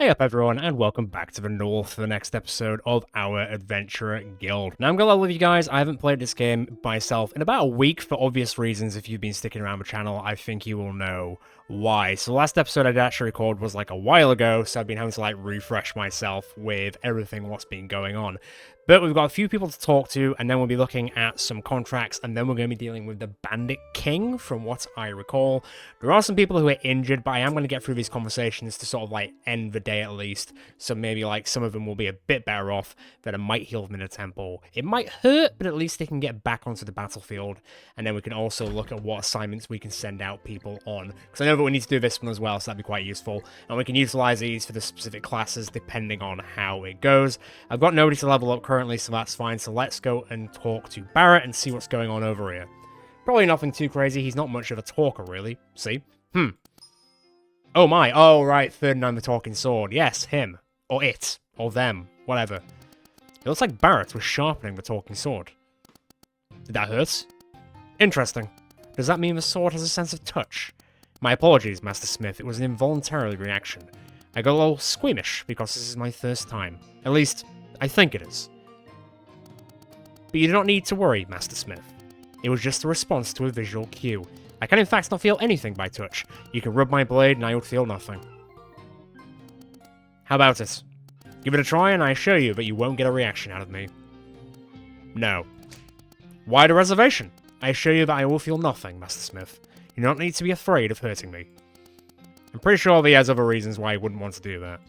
Hey up everyone, and welcome back to the North for the next episode of our Adventurer Guild. Now I'm gonna level with you guys. I haven't played this game myself in about a week for obvious reasons. If you've been sticking around the channel, I think you will know why. So the last episode I'd actually recorded was like a while ago, so I've been having to like refresh myself with everything what's been going on. But we've got a few people to talk to, and then we'll be looking at some contracts, and then we're going to be dealing with the Bandit King, from what I recall. There are some people who are injured, but I am going to get through these conversations to sort of like end the day at least. So maybe like some of them will be a bit better off, that I might heal them in a temple. It might hurt, but at least they can get back onto the battlefield, and then we can also look at what assignments we can send out people on. Because I know that we need to do this one as well, so that'd be quite useful. And we can utilize these for the specific classes depending on how it goes. I've got nobody to level up currently, so that's fine. So let's go and talk to Barrett and see what's going on over here. Probably nothing too crazy. He's not much of a talker, really. See? Oh my. Oh, right. Ferdinand the Talking Sword. Yes, him. Or it. Or them. Whatever. It looks like Barrett was sharpening the Talking Sword. Did that hurt? Interesting. Does that mean the sword has a sense of touch? My apologies, Master Smith. It was an involuntary reaction. I got a little squeamish because this is my first time. At least, I think it is. But you do not need to worry, Master Smith. It was just a response to a visual cue. I can in fact not feel anything by touch. You can rub my blade and I would feel nothing. How about it? Give it a try and I assure you that you won't get a reaction out of me. No. Why the reservation? I assure you that I will feel nothing, Master Smith. You do not need to be afraid of hurting me. I'm pretty sure he has other reasons why he wouldn't want to do that.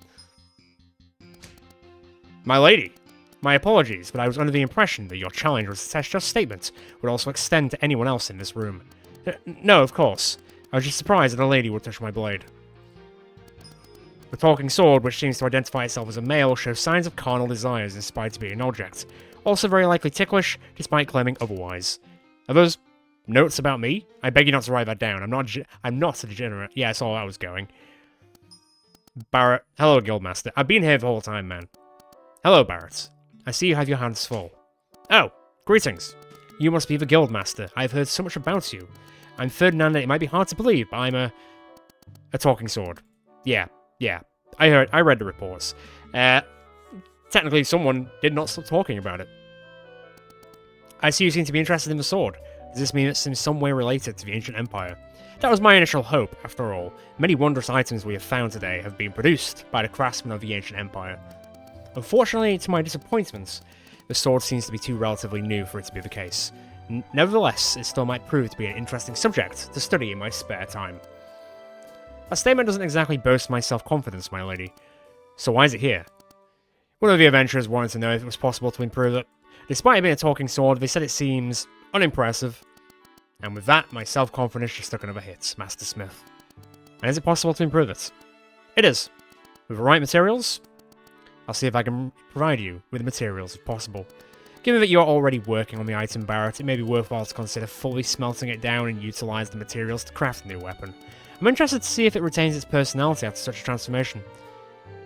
My lady, my apologies, but I was under the impression that your challenge was a just statement would also extend to anyone else in this room. No, of course. I was just surprised that a lady would touch my blade. The talking sword, which seems to identify itself as a male, shows signs of carnal desires inspired to be an object. Also very likely ticklish, despite claiming otherwise. Are those notes about me? I beg you not to write that down. I'm not a degenerate. Yeah, I saw how that was going. Barrett. Hello, Guildmaster. I've been here the whole time, man. Hello, Barrett. I see you have your hands full. Oh, greetings. You must be the Guildmaster. I've heard so much about you. I'm Ferdinand. It might be hard to believe, but I'm a talking sword. Yeah. I read the reports. Technically, someone did not stop talking about it. I see you seem to be interested in the sword. Does this mean it's in some way related to the ancient empire? That was my initial hope, after all. Many wondrous items we have found today have been produced by the craftsmen of the ancient empire. Unfortunately, to my disappointment, the sword seems to be too relatively new for it to be the case. Nevertheless, it still might prove to be an interesting subject to study in my spare time. That statement doesn't exactly boast my self-confidence, my lady. So why is it here? One of the adventurers wanted to know if it was possible to improve it. Despite it being a talking sword, they said it seems unimpressive. And with that, my self-confidence just took another hit, Master Smith. And is it possible to improve it? It is. With the right materials, I'll see if I can provide you with the materials if possible. Given that you're already working on the item, Barrett, it may be worthwhile to consider fully smelting it down and utilize the materials to craft a new weapon. I'm interested to see if it retains its personality after such a transformation.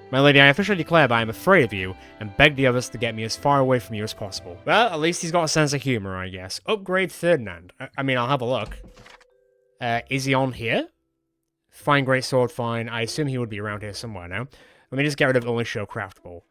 My lady, I officially declare that I am afraid of you, and beg the others to get me as far away from you as possible. Well, at least he's got a sense of humor, I guess. Upgrade Ferdinand. I mean, I'll have a look. Is he on here? Fine greatsword, fine. I assume he would be around here somewhere now. Let me just get rid of only show craftable.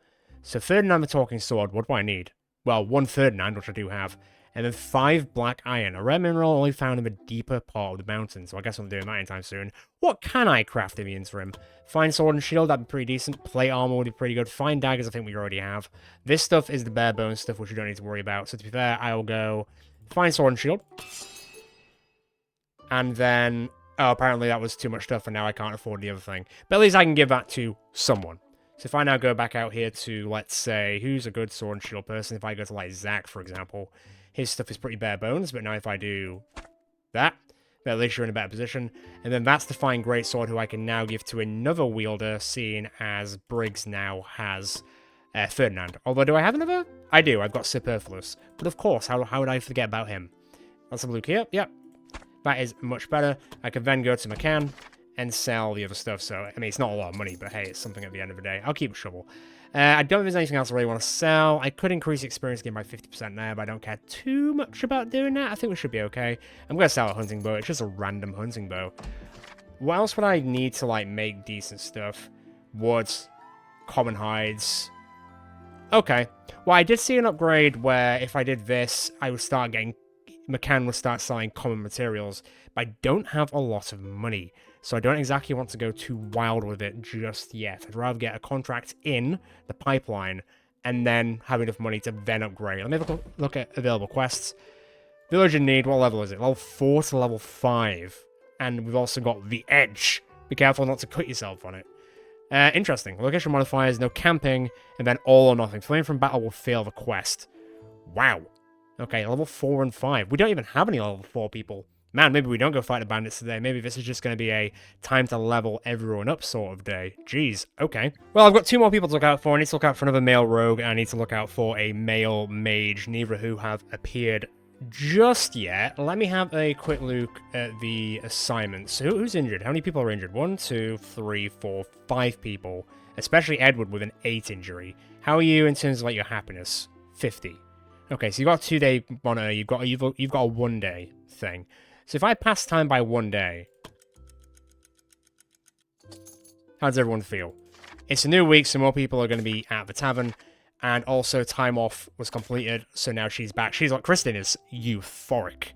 So Ferdinand the Talking Sword, what do I need? Well, 1 Ferdinand, which I do have, and then 5 black iron, a rare mineral only found in the deeper part of the mountain, so I guess I'm doing that anytime soon. What can I craft in the interim? Fine sword and shield, that'd be pretty decent. Plate armor would be pretty good. Fine daggers, I think we already have. This stuff is the bare bones stuff, which we don't need to worry about. So to be fair, I'll go fine sword and shield. And then, oh, apparently that was too much stuff, and now I can't afford the other thing. But at least I can give that to someone. So if I now go back out here to, let's say, who's a good sword and shield person? If I go to, like, Zach, for example, his stuff is pretty bare bones, but now if I do that, then at least you're in a better position. And then that's the fine greatsword, who I can now give to another wielder, seeing as Briggs now has Ferdinand. Although, do I have another? I do, I've got Superfluous. But of course, how would I forget about him? Let's have a look here. Yep. That is much better. I can then go to McCann and sell the other stuff. So, I mean, it's not a lot of money, but hey, it's something at the end of the day. I'll keep a shovel. I don't think there's anything else I really want to sell. I could increase experience gain by 50% there, but I don't care too much about doing that. I think we should be okay. I'm going to sell a hunting bow. It's just a random hunting bow. What else would I need to, like, make decent stuff? Wood. common hides. Okay. Well, I did see an upgrade where if I did this, I would start getting... McCann would start selling common materials, but I don't have a lot of money, so I don't exactly want to go too wild with it just yet. I'd rather get a contract in the pipeline and then have enough money to then upgrade. Let me look at available quests. Village in Need, what level is it? Level 4 to level 5. And we've also got The Edge. Be careful not to cut yourself on it. Interesting. Location modifiers, no camping, and then all or nothing. Fleeing from battle will fail the quest. Wow. Okay, level 4 and 5. We don't even have any level 4 people. Man, maybe we don't go fight the bandits today. Maybe this is just going to be a time to level everyone up sort of day. Jeez, okay. Well, I've got 2 more people to look out for. I need to look out for another male rogue, and I need to look out for a male mage, neither of who have appeared just yet. Let me have a quick look at the assignments. So who's injured? How many people are injured? 1, 2, 3, 4, 5 people. Especially Edward with an 8 injury. How are you in terms of like your happiness? 50. Okay, so you've got a 2-day monitor. You've got a 1-day thing. So if I pass time by 1 day, how does everyone feel? It's a new week, so more people are going to be at the tavern. And also, time off was completed, so now she's back. She's like, Kristen is euphoric.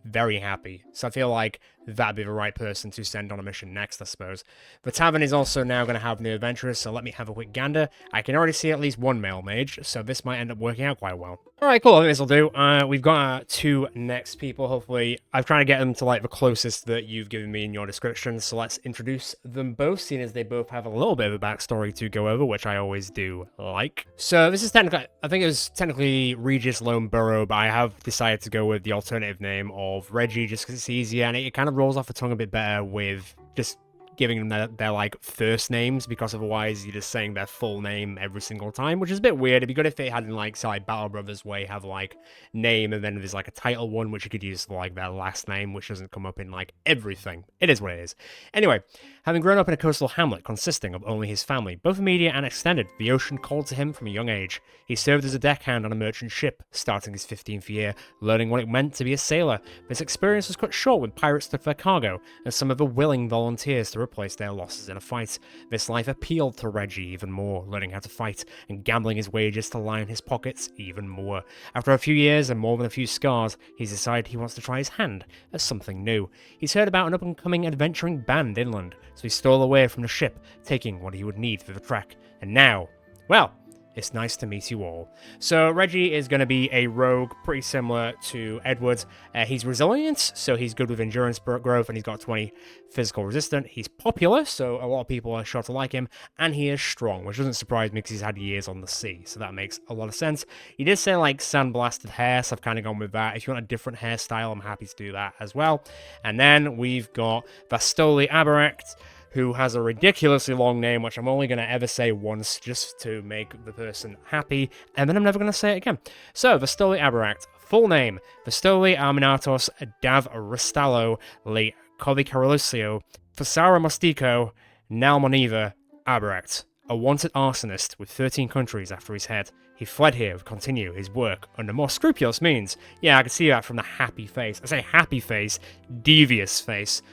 Very happy. So I feel like that'd be the right person to send on a mission next, I suppose. The tavern is also now going to have new adventurers, so let me have a quick gander. I can already see at least 1 male mage, so this might end up working out quite well. Alright, cool. I think this will do. We've got 2 next people, hopefully. I'm trying to get them to, like, the closest that you've given me in your description, so let's introduce them both, seeing as they both have a little bit of a backstory to go over, which I always do like. So this is technically, I think it was technically Regis Lone Burrow, but I have decided to go with the alternative name of Reggie, just because it's easier, and it kind of rolls off the tongue a bit better with just giving them their like first names, because otherwise you're just saying their full name every single time, which is a bit weird. It'd be good if they had in like, say, like Battle Brothers, where you have like name and then there's like a title one which you could use for like their last name, which doesn't come up in like everything. It is what it is. Anyway, having grown up in a coastal hamlet consisting of only his family, both immediate and extended, the ocean called to him from a young age. He served as a deckhand on a merchant ship, starting his 15th year, learning what it meant to be a sailor. This experience was cut short when pirates took their cargo, and some of the willing volunteers to replace their losses in a fight. This life appealed to Reggie even more, learning how to fight, and gambling his wages to line his pockets even more. After a few years and more than a few scars, he's decided he wants to try his hand at something new. He's heard about an up-and-coming adventuring band inland, so he stole away from the ship, taking what he would need for the trek. And now, well, it's nice to meet you all. So Reggie is going to be a rogue, pretty similar to Edward. He's resilient, so he's good with endurance growth, and he's got 20 physical resistant. He's popular, so a lot of people are sure to like him, and he is strong, which doesn't surprise me because he's had years on the sea, so that makes a lot of sense. He did say like sandblasted hair, so I've kind of gone with that. If you want a different hairstyle, I'm happy to do that as well. And then we've got Vastoli Aberact, who has a ridiculously long name, which I'm only going to ever say once just to make the person happy, and then I'm never going to say it again. So, Vastoli Aberact, full name, Vastoli Arminatos Dav Ristallo Le Covicarolosio Fasara Mostico Nalmoniva Aberact, a wanted arsonist with 13 countries after his head. He fled here to continue his work under more scrupulous means. Yeah, I can see that from the happy face. I say happy face, devious face.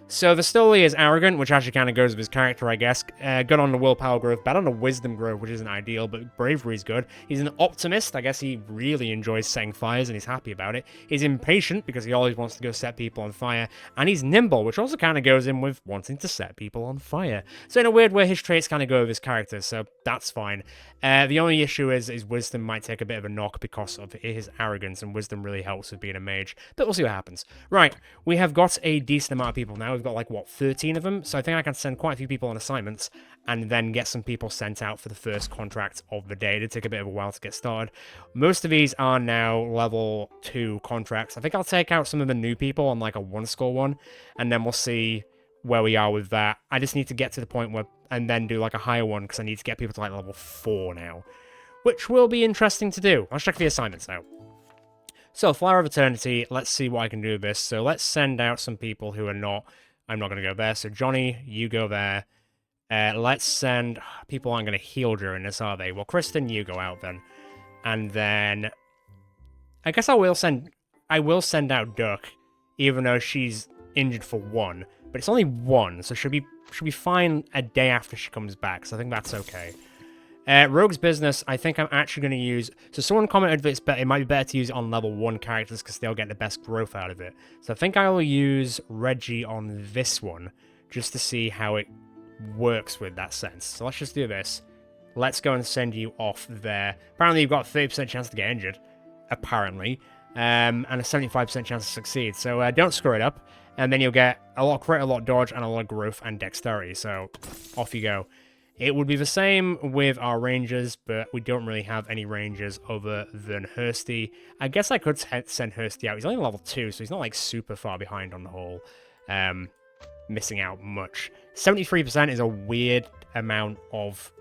So Vastoli is arrogant, which actually kind of goes with his character, I guess. Good on the willpower growth, bad on the wisdom growth, which isn't ideal, but bravery is good. He's an optimist. I guess he really enjoys setting fires and he's happy about it. He's impatient because he always wants to go set people on fire. And he's nimble, which also kind of goes in with wanting to set people on fire. So in a weird way, his traits kind of go with his character, so that's fine. The only issue is his wisdom might take a bit of a knock because of his arrogance, and wisdom really helps with being a mage. But we'll see what happens. Right, we have got a decent amount of people now. We've got like, what, 13 of them? So I think I can send quite a few people on assignments and then get some people sent out for the first contract of the day. It did take a bit of a while to get started. Most of these are now level 2 contracts. I think I'll take out some of the new people on like a 1-score one, and then we'll see where we are with that. I just need to get to the point where, and then do like a higher one, because I need to get people to like level 4 now, which will be interesting to do. Let's check the assignments now. So, Flower of Eternity, let's see what I can do with this. So let's send out some people who are not, I'm not going to go there. So Johnny, you go there. Let's send, people aren't going to heal during this, are they? Well, Kristen, you go out then. And then, I guess I will send out Duck, even though she's injured for 1. But it's only 1, so she'll be fine a day after she comes back, so I think that's okay. Rogue's Business, I think I'm actually going to use... So someone commented that it might be better to use it on level 1 characters because they'll get the best growth out of it. So I think I will use Reggie on this one just to see how it works with that sense. So let's just do this. Let's go and send you off there. Apparently you've got a 30% chance to get injured. Apparently. And a 75% chance to succeed. So don't screw it up. And then you'll get a lot of crit, a lot of dodge, and a lot of growth and dexterity. So off you go. It would be the same with our rangers, but we don't really have any rangers other than Hursty. I guess I could send Hursty out. He's only level 2, so he's not like super far behind on the whole. Missing out much. 73% is a weird amount of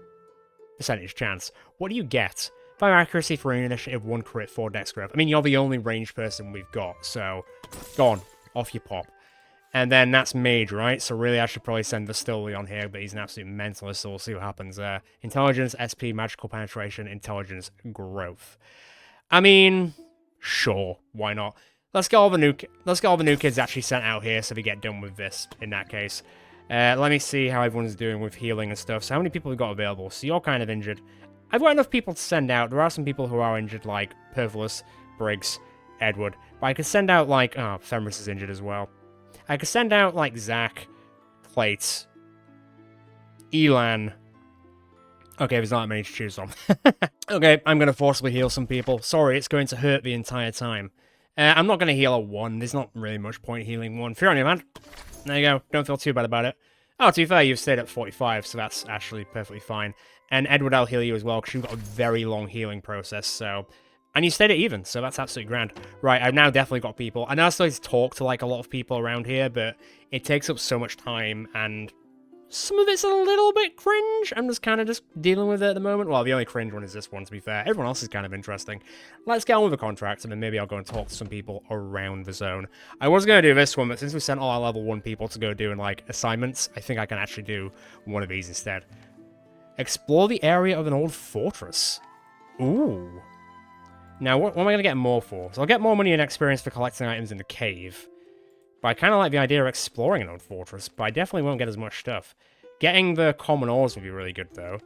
percentage chance. What do you get? 5 accuracy, 3 initiative, 1 crit, 4 dex growth. I mean, you're the only ranged person we've got, so go on, off you pop. And then that's mage, right? So really I should probably send Vastoli on here, but he's an absolute mentalist, so we'll see what happens there. Intelligence, SP, magical penetration, intelligence, growth. I mean, sure, why not? Let's get all the new kids actually sent out here so we get done with this in that case. Let me see how everyone's doing with healing and stuff. So how many people have got available? So you're kind of injured. I've got enough people to send out. There are some people who are injured, like Pervolus, Briggs, Edward. But I could send out, like... Oh, Fenris is injured as well. I could send out, like, Zach, Plate, Elan. Okay, there's not that many to choose from. Okay, I'm going to forcibly heal some people. Sorry, it's going to hurt the entire time. I'm not going to heal a 1. There's not really much point healing 1. Fear on you, man. There you go. Don't feel too bad about it. Oh, to be fair, you've stayed at 45, so that's actually perfectly fine. And Edward, I'll heal you as well, because you've got a very long healing process, so... And you stayed at even, so that's absolutely grand. Right, I've now definitely got people. I know I still need to talk to, like, a lot of people around here, but it takes up so much time, and some of it's a little bit cringe. I'm just kind of just dealing with it at the moment. Well, the only cringe one is this one, to be fair. Everyone else is kind of interesting. Let's get on with the contract, and then maybe I'll go and talk to some people around the zone. I was going to do this one, but since we sent all our level 1 people to go doing, like, assignments, I think I can actually do one of these instead. Explore the area of an old fortress. Ooh. Now, what am I going to get more for? So I'll get more money and experience for collecting items in the cave. But I kind of like the idea of exploring an old fortress, but I definitely won't get as much stuff. Getting the common ores would be really good, though.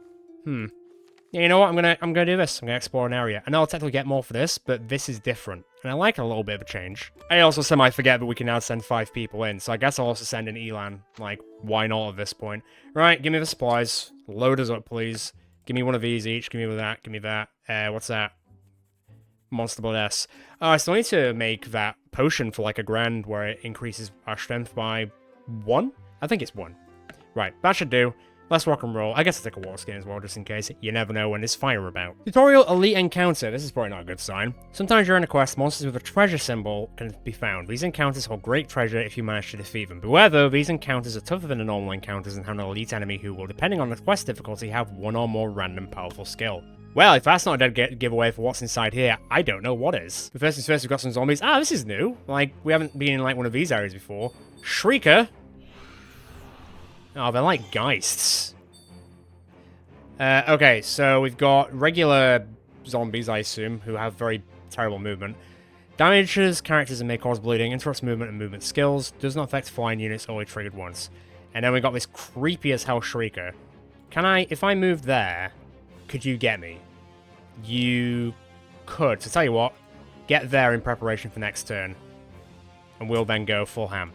Yeah, you know what? I'm gonna do this. I'm gonna explore an area. And I'll technically get more for this, but this is different. And I like a little bit of a change. I also semi-forget that we can now send 5 people in, so I guess I'll also send an Elan. Like, why not at this point? Right, give me the supplies. Load us up, please. Give me one of these each. Give me that. Give me that. What's that? Monster Blood S. Oh, I still need to make that potion for like $1,000 where it increases our strength by 1? I think it's 1. Right, that should do. Let's rock and roll. I guess I'll take a water skin as well, just in case. You never know when there's fire about. Tutorial Elite Encounter. This is probably not a good sign. Sometimes during a quest, monsters with a treasure symbol can be found. These encounters hold great treasure if you manage to defeat them. Beware though, these encounters are tougher than the normal encounters and have an elite enemy who will, depending on the quest difficulty, have one or more random powerful skill. Well, if that's not a dead giveaway for what's inside here, I don't know what is. But first things first, we've got some zombies. Ah, this is new. Like, we haven't been in like one of these areas before. Shrieker. Oh, they're like Geists. Okay, so we've got regular zombies, I assume, who have very terrible movement. Damages characters and may cause bleeding, interrupts movement and movement skills, does not affect flying units, only triggered once. And then we got this creepy as hell Shrieker. Can I, if I move there, could you get me? You could. So tell you what, get there in preparation for next turn. And we'll then go full ham.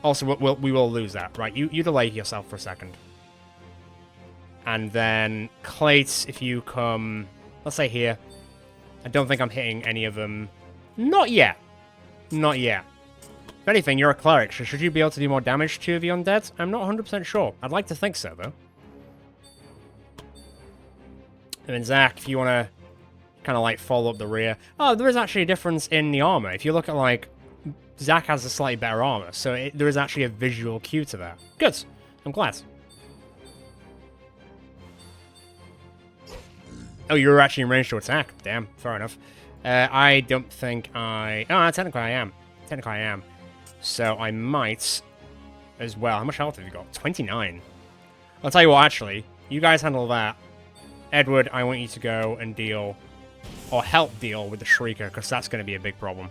Also, we will lose that, right? You delay yourself for a second. And then, Clates, if you come, let's say here. I don't think I'm hitting any of them. Not yet. Not yet. If anything, you're a cleric, so should you be able to do more damage to the undead? I'm not 100% sure. I'd like to think so, though. And then, Zach, if you want to kind of, like, follow up the rear. Oh, there is actually a difference in the armor. If you look at, like, Zach has a slightly better armor, so there is actually a visual cue to that. Good. I'm glad. Oh, you're actually in range to attack. Damn, fair enough. I don't think I... Oh, technically I am. Technically I am. So I might as well. How much health have you got? 29. I'll tell you what, actually. You guys handle that. Edward, I want you to go and deal... Or help deal with the Shrieker, because that's going to be a big problem.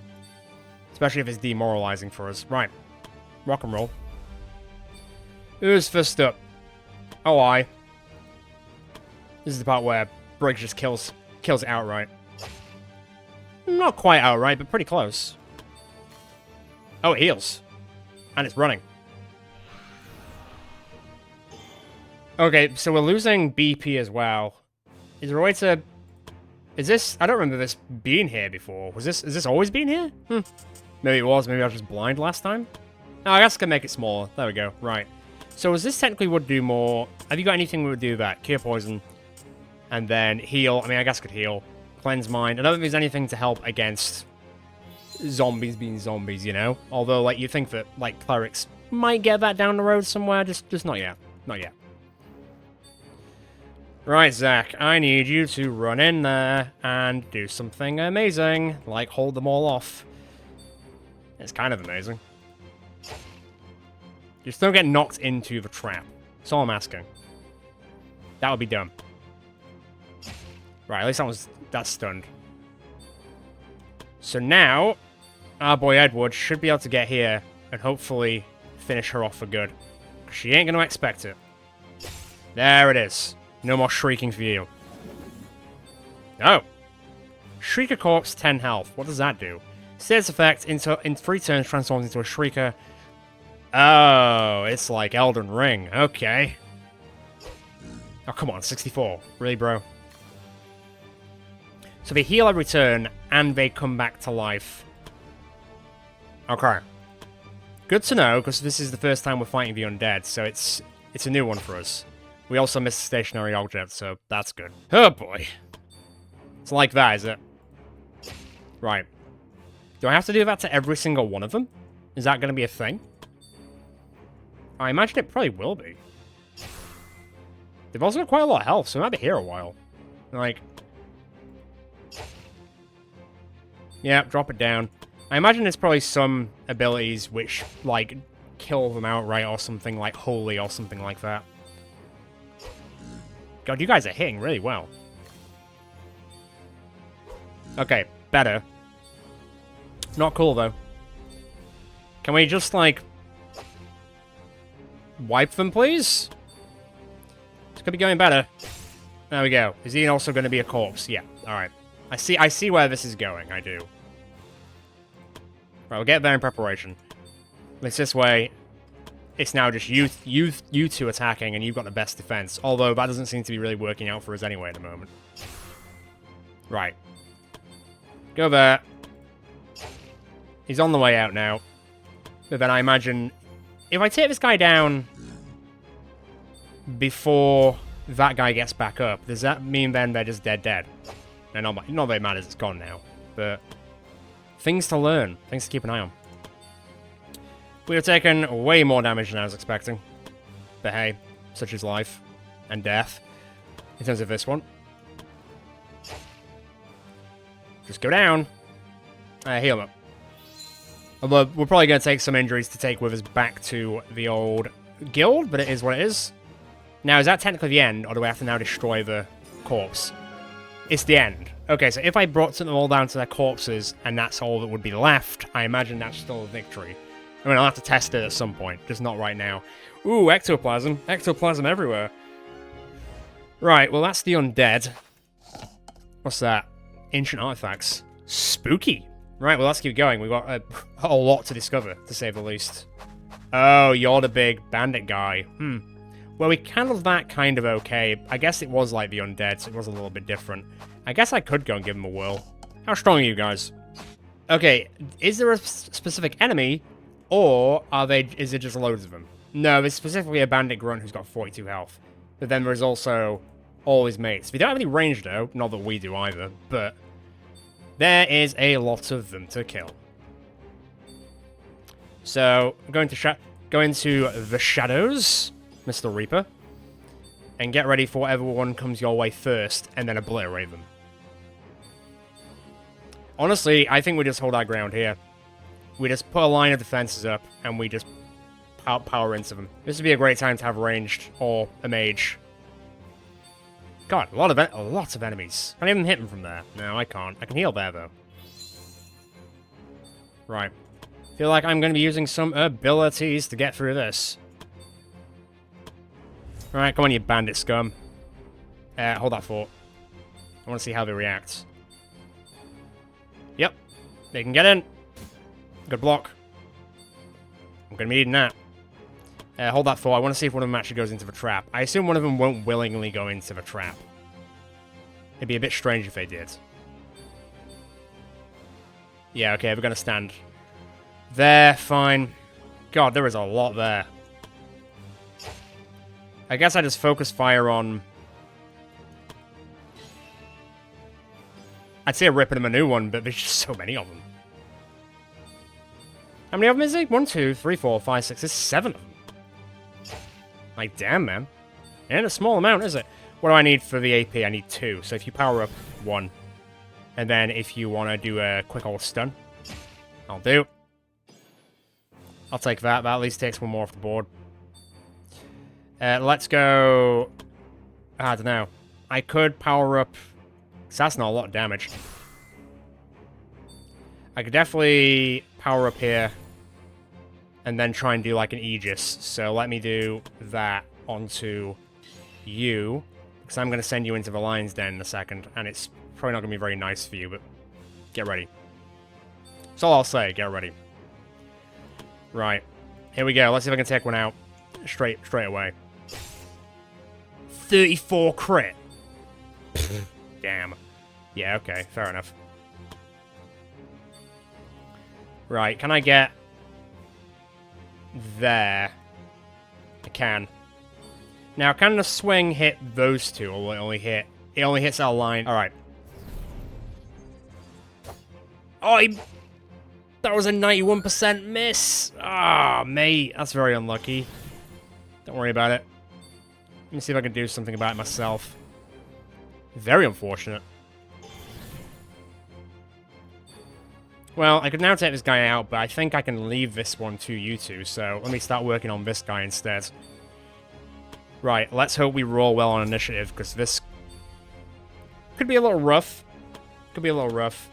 Especially if it's demoralizing for us. Right. Rock and roll. Who's first up? Oh, I. This is the part where Briggs just kills it outright. Not quite outright, but pretty close. Oh, it heals. And it's running. Okay, so we're losing BP as well. Is there a way to... Is this... I don't remember this being here before. Is this always been here? Maybe it was. Maybe I was just blind last time. Oh, I guess I can make it smaller. There we go. Right. So as this technically would do more... Have you got anything that would do that? Cure poison. And then heal. I mean, I guess I could heal. Cleanse mind. I don't think there's anything to help against zombies being zombies, you know? Although, like, you think that, like, clerics might get that down the road somewhere. Just not yet. Not yet. Right, Zach, I need you to run in there and do something amazing, like hold them all off. It's kind of amazing. Just don't get knocked into the trap. That's all I'm asking. That would be dumb. Right, at least that's stunned. So now, our boy Edward should be able to get here and hopefully finish her off for good. She ain't gonna expect it. There it is. No more shrieking for you. Oh. Shrieker Corpse, 10 health. What does that do? Status effect, in 3 turns transforms into a Shrieker. Oh, it's like Elden Ring. Okay. Oh, come on, 64. Really, bro? So they heal every turn, and they come back to life. Okay. Good to know, because this is the first time we're fighting the undead, so it's a new one for us. We also missed a stationary object, so that's good. Oh boy. It's like that, is it? Right. Do I have to do that to every single one of them? Is that going to be a thing? I imagine it probably will be. They've also got quite a lot of health, so they might be here a while. Like... Yeah, drop it down. I imagine there's probably some abilities which, like, kill them outright or something, like holy or something like that. God, you guys are hitting really well. Okay, better. Not cool, though. Can we just, like... wipe them, please? It's gonna be going better. There we go. Is he also gonna be a corpse? Yeah, alright. I see where this is going, I do. Right, we'll get there in preparation. At least this way, it's now just you two attacking, and you've got the best defense. Although, that doesn't seem to be really working out for us anyway at the moment. Right. Go there. He's on the way out now. But then I imagine... If I take this guy down... before that guy gets back up, does that mean then they're just dead? No, not that it matters, it's gone now. But... things to learn. Things to keep an eye on. We have taken way more damage than I was expecting. But hey, such is life. And death. In terms of this one. Just go down. Heal him up. Although, we're probably going to take some injuries to take with us back to the old guild, but it is what it is. Now, is that technically the end, or do we have to now destroy the corpse? It's the end. Okay, so if I brought them all down to their corpses, and that's all that would be left, I imagine that's still a victory. I mean, I'll have to test it at some point, just not right now. Ooh, ectoplasm. Ectoplasm everywhere. Right, well, that's the undead. What's that? Ancient artifacts. Spooky. Right, well, let's keep going. We've got a lot to discover, to say the least. Oh, you're the big bandit guy. Well, we handled that kind of okay. I guess it was like the undead, so it was a little bit different. I guess I could go and give him a whirl. How strong are you guys? Okay, is there a specific enemy, or is it just loads of them? No, there's specifically a bandit grunt who's got 42 health. But then there's also all his mates. We don't have any range, though. Not that we do either, but there is a lot of them to kill. So, I'm going to go into the shadows, Mr. Reaper, and get ready for whatever one comes your way first, and then obliterate them. Honestly, I think we just hold our ground here. We just put a line of defenses up, and we just power into them. This would be a great time to have ranged, or a mage. God, a lot of enemies. Can't even hit them from there. No, I can't. I can heal there, though. Right. Feel like I'm going to be using some abilities to get through this. Alright, come on, you bandit scum. Hold that fort. I want to see how they react. Yep. They can get in. Good block. I'm going to be needing that. Hold that fort. I want to see if one of them actually goes into the trap. I assume one of them won't willingly go into the trap. It'd be a bit strange if they did. Yeah, okay, we're going to stand. There, fine. God, there is a lot there. I guess I just focus fire on... I'd say ripping them a new one, but there's just so many of them. How many of them is it? 1, 2, 3, 4, 5, 6, there's 7 of them. Like, damn, man. It ain't a small amount, is it? What do I need for the AP? I need 2. So if you power up 1, and then if you want to do a quick old stun, I'll do. I'll take that. That at least takes one more off the board. Let's go... I don't know. I could power up... Because that's not a lot of damage. I could definitely power up here. And then try and do like an Aegis. So let me do that onto you. Because I'm going to send you into the Lion's Den in a second. And it's probably not going to be very nice for you, but get ready. That's all I'll say. Get ready. Right. Here we go. Let's see if I can take one out straight away. 34 crit. Damn. Yeah, okay. Fair enough. Right. Can I get... there? I can. Now, can the swing hit those two, or will it only hit... It only hits our line. Alright. Oh, that was a 91% miss! Ah, mate. That's very unlucky. Don't worry about it. Let me see if I can do something about it myself. Very unfortunate. Well, I could now take this guy out, but I think I can leave this one to you two, so let me start working on this guy instead. Right, let's hope we roll well on initiative, because this could be a little rough. Could be a little rough.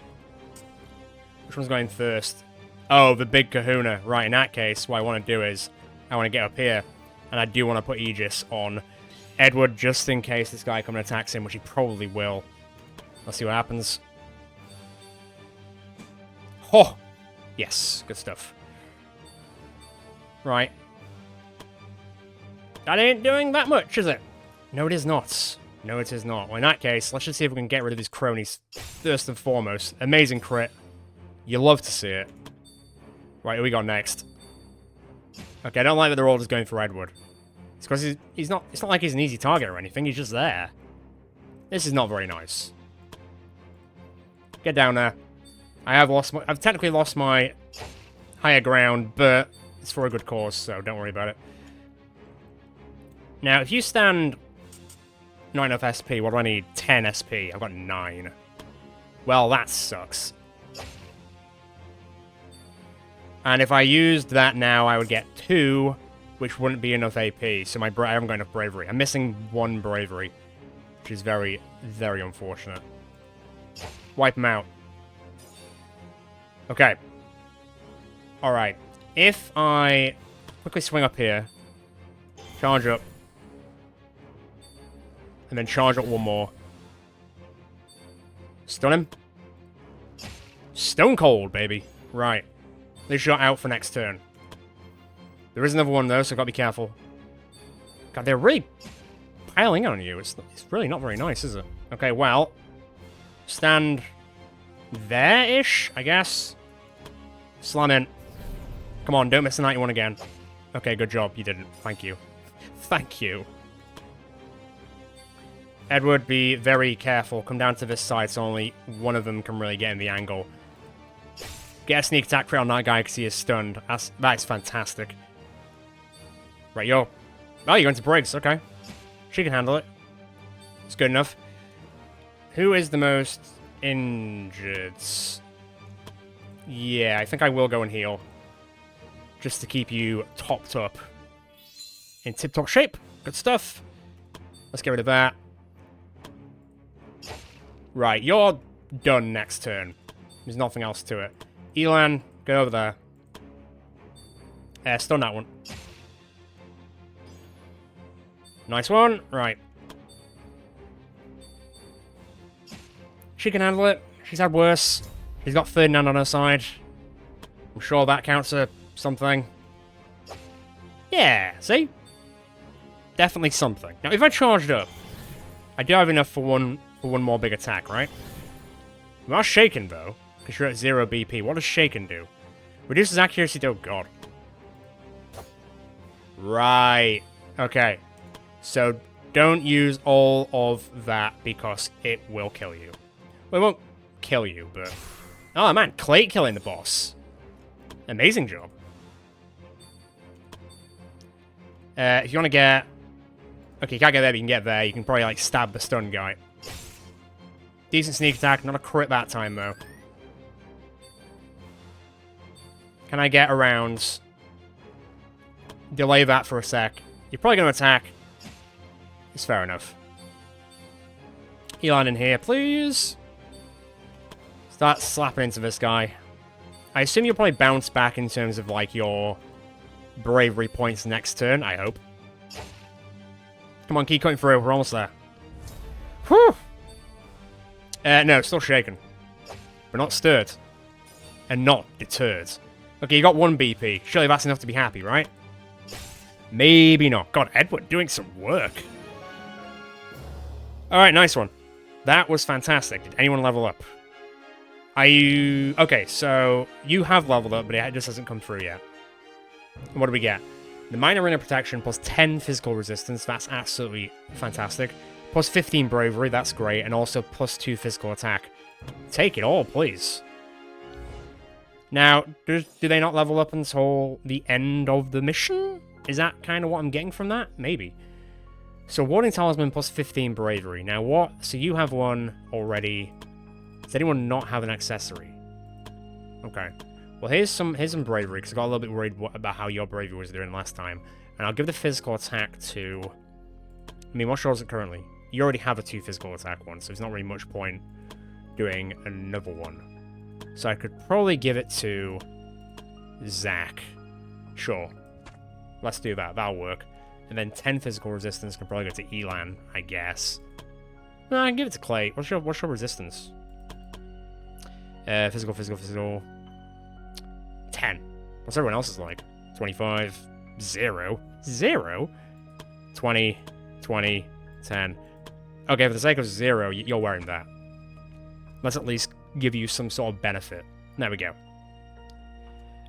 Which one's going first? Oh, the big kahuna. Right, in that case, what I want to do is, I want to get up here, and I do want to put Aegis on Edward, just in case this guy comes and attacks him, which he probably will. Let's see what happens. Oh! Yes, good stuff. Right. That ain't doing that much, is it? No, it is not. No, it is not. Well, in that case, let's just see if we can get rid of these cronies first and foremost. Amazing crit. You love to see it. Right, who we got next? Okay, I don't like that they're all just going for Edward. It's because he's not... It's not like he's an easy target or anything. He's just there. This is not very nice. Get down there. I've technically lost my higher ground, but it's for a good cause, so don't worry about it. Now, if you stand not enough SP, what do I need? 10 SP. I've got 9. Well, that sucks. And if I used that now, I would get 2, which wouldn't be enough AP, so I haven't got enough bravery. I'm missing 1 bravery, which is very, very unfortunate. Wipe him out. Okay. Alright. If I quickly swing up here, charge up, and then charge up one more. Stun him. Stone cold, baby. Right. They shot out for next turn. There is another one, though, so I've got to be careful. God, they're really piling on you. It's really not very nice, is it? Okay, well. Stand there-ish, I guess. Slam in. Come on, don't miss the 91 again. Okay, good job. You didn't. Thank you. Thank you. Edward, be very careful. Come down to this side so only one of them can really get in the angle. Get a sneak attack crit on that guy because he is stunned. That is fantastic. Right, yo. Oh, you're going to Briggs. Okay. She can handle it. It's good enough. Who is the most injured? Yeah, I think I will go and heal. Just to keep you topped up. In tip-top shape. Good stuff. Let's get rid of that. Right, you're done next turn. There's nothing else to it. Elan, get over there. Stun that one. Nice one. Right. She can handle it. She's had worse. She's got Ferdinand on her side. I'm sure that counts as something. Yeah, see? Definitely something. Now, if I charged up, I do have enough for one more big attack, right? We are shaken, though, because you're at 0 BP. What does shaken do? Reduces accuracy to... Oh, God. Right. Okay. So, don't use all of that, because it will kill you. Well, it won't kill you, but... Oh, man. Clay killing the boss. Amazing job. If you want to get... Okay, you can't get there, but you can get there. You can probably, like, stab the stun guy. Decent sneak attack. Not a crit that time, though. Can I get around? Delay that for a sec. You're probably going to attack. It's fair enough. Elon in here, please. Start slapping into this guy. I assume you'll probably bounce back in terms of, like, your bravery points next turn, I hope. Come on, keep cutting through. We're almost there. Whew! No, still shaken. But not stirred. And not deterred. Okay, you got 1 BP. Surely that's enough to be happy, right? Maybe not. God, Edward doing some work. Alright, nice one. That was fantastic. Did anyone level up? Okay, so you have leveled up, but it just hasn't come through yet. And what do we get? The minor arena protection plus 10 physical resistance. That's absolutely fantastic. Plus 15 bravery. That's great. And also plus 2 physical attack. Take it all, please. Now, do they not level up until the end of the mission? Is that kind of what I'm getting from that? Maybe. So, Warding Talisman plus 15 bravery. Now, what? So, you have one already. Does anyone not have an accessory? Okay. Well, here's some bravery, because I got a little bit worried about how your bravery was doing last time. And I'll give the physical attack to... I mean, what's yours currently? You already have a 2 physical attack one, so there's not really much point doing another one. So I could probably give it to... Zach. Sure. Let's do that. That'll work. And then 10 physical resistance can probably go to Elan, I guess. No, I can give it to Clay. What's your resistance? Physical. 10. What's everyone else's like? 25. 0. 0? 20. 20. 10. Okay, for the sake of 0, you're wearing that. Let's at least give you some sort of benefit. There we go.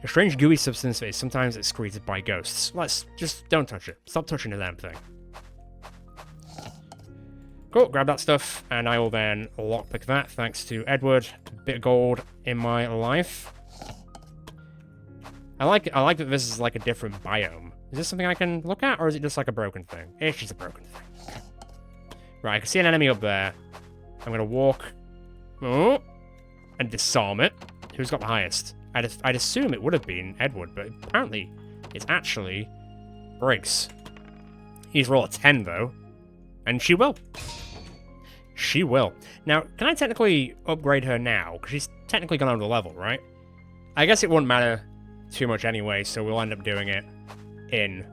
A strange gooey substance is sometimes excreted by ghosts. Let's just don't touch it. Stop touching the damn thing. Cool, grab that stuff, and I will then lockpick that, thanks to Edward. Bit of gold in my life. I like that this is like a different biome. Is this something I can look at, or is it just like a broken thing? It's just a broken thing. Right, I can see an enemy up there. I'm gonna walk... Oh, and disarm it. Who's got the highest? I'd assume it would have been Edward, but apparently it's actually Briggs. He's roll a 10, though. And she will. She will. Now, can I technically upgrade her now? Because she's technically gone over the level, right? I guess it wouldn't matter too much anyway, so we'll end up doing it in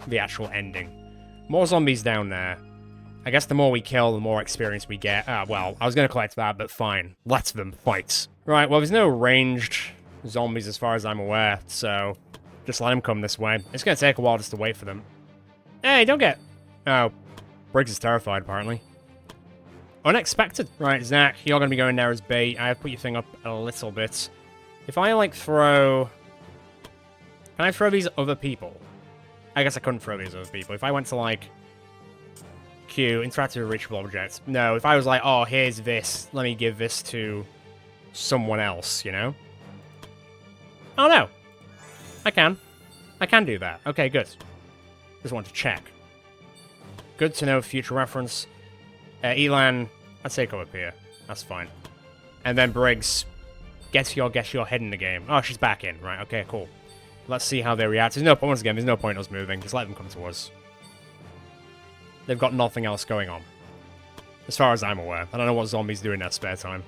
the actual ending. More zombies down there. I guess the more we kill, the more experience we get. Well, I was going to collect that, but fine. Let them fight. Right, well, there's no ranged zombies as far as I'm aware, so just let them come this way. It's going to take a while just to wait for them. Hey, don't get... Oh, Briggs is terrified, apparently. Unexpected. Right, Zach, you're going to be going there as bait. I have put your thing up a little bit. If I, like, throw... Can I throw these other people? I guess I couldn't throw these other people. If I went to, like... Q, interact with a reachable object. No, if I was like, oh, here's this, let me give this to someone else, you know? Oh, no. I can. I can do that. Okay, good. Just want to check. Good to know, future reference. Elan, I'd say come up here. That's fine. And then Briggs, guess your head in the game. Oh, she's back in. Right, okay, cool. Let's see how they react. There's no point, once again, there's no point in us moving. Just let them come to us. They've got nothing else going on. As far as I'm aware. I don't know what zombies do in their spare time.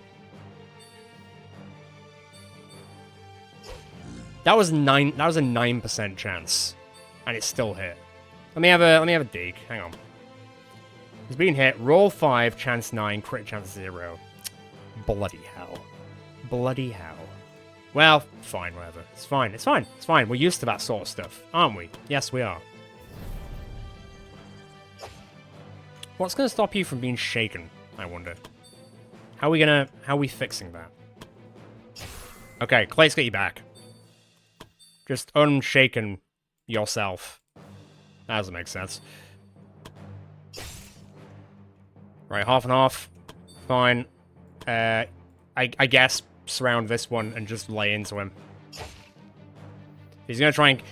That was a 9% chance. And it still hit. Let me have a dig. Hang on. He's being hit. Roll 5, chance 9, crit chance 0. Bloody hell. Bloody hell. Well, fine, whatever. It's fine, it's fine, it's fine. We're used to that sort of stuff, aren't we? Yes, we are. What's going to stop you from being shaken, I wonder? How are we fixing that? Okay, Clay's got you back. Just unshaken yourself. That doesn't make sense. Right, half and half. Fine. I guess surround this one and just lay into him. He's gonna try and...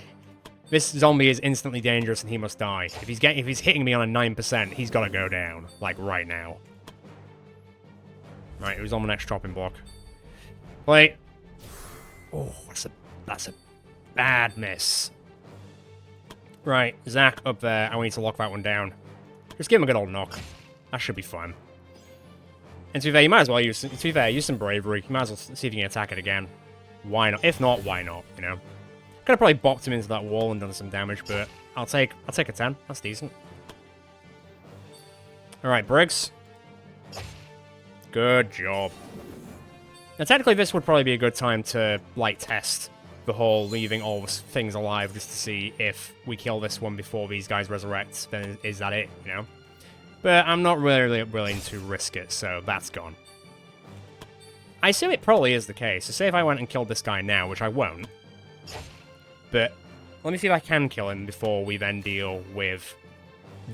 This zombie is instantly dangerous and he must die. If he's hitting me on a 9%, he's gotta go down. Like, right now. Right, it was on the next chopping block. Play. Oh, that's a bad miss. Right, Zach up there. I need to lock that one down. Just give him a good old knock. That should be fun. And to be fair, you might as well use some bravery. You might as well see if you can attack it again. Why not? If not, why not? You know, could have probably bopped him into that wall and done some damage, but I'll take a 10. That's decent. All right, Briggs. Good job. Now, technically, this would probably be a good time to like test the whole leaving all the things alive, just to see if we kill this one before these guys resurrect. Then is that it? You know. But I'm not really willing to risk it, so that's gone. I assume it probably is the case. So say if I went and killed this guy now, which I won't. But let me see if I can kill him before we then deal with